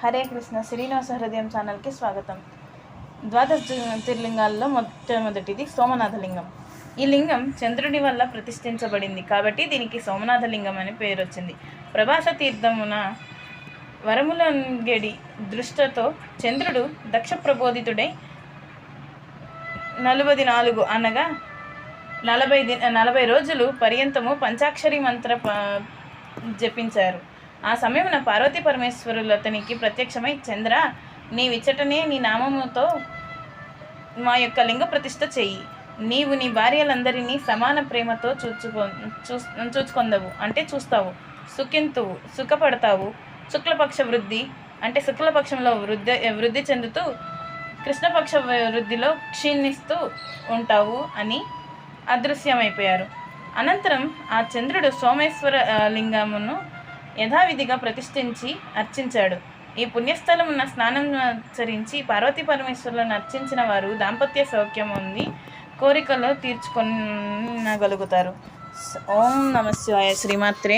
హరే కృష్ణ శ్రీనివాస హృదయం ఛానల్కి స్వాగతం. ద్వాదశ జ్యోతిర్లింగాల్లో మొట్టమొదటిది సోమనాథలింగం. ఈ లింగం చంద్రుడి వల్ల ప్రతిష్ఠించబడింది కాబట్టి దీనికి సోమనాథలింగం అని పేరు వచ్చింది. ప్రభాస తీర్థమున వరములంగెడి దృష్టతో చంద్రుడు దక్ష ప్రబోధితుడై 44 అనగా 40 రోజులు పర్యంతము పంచాక్షరి మంత్ర జపించారు. ఆ సమయమున పార్వతీ పరమేశ్వరులు అతనికి ప్రత్యక్షమై, చంద్ర, నీవిచ్చటనే నీ నామముతో మా యొక్క లింగ ప్రతిష్ఠ చెయ్యి. నీవు నీ భార్యలందరినీ సమాన ప్రేమతో చూచుకొందవు, అంటే చూస్తావు, సుఖింతువు, సుఖపడతావు. శుక్లపక్ష వృద్ధి అంటే శుక్లపక్షంలో వృద్ధి చెందుతూ కృష్ణపక్ష వృద్ధిలో క్షీణిస్తూ ఉంటావు అని అదృశ్యమైపోయారు. అనంతరం ఆ చంద్రుడు సోమేశ్వర లింగమును యథావిధిగా ప్రతిష్ఠించి అర్చించాడు. ఈ పుణ్యస్థలమున స్నానం ఆచరించి పార్వతీ పరమేశ్వరులను అర్చించిన వారు దాంపత్య సౌఖ్యం ఉంది కోరికలు తీర్చుకొనగలుగుతారు. ఓం నమ శివాయ. శ్రీమాత్రే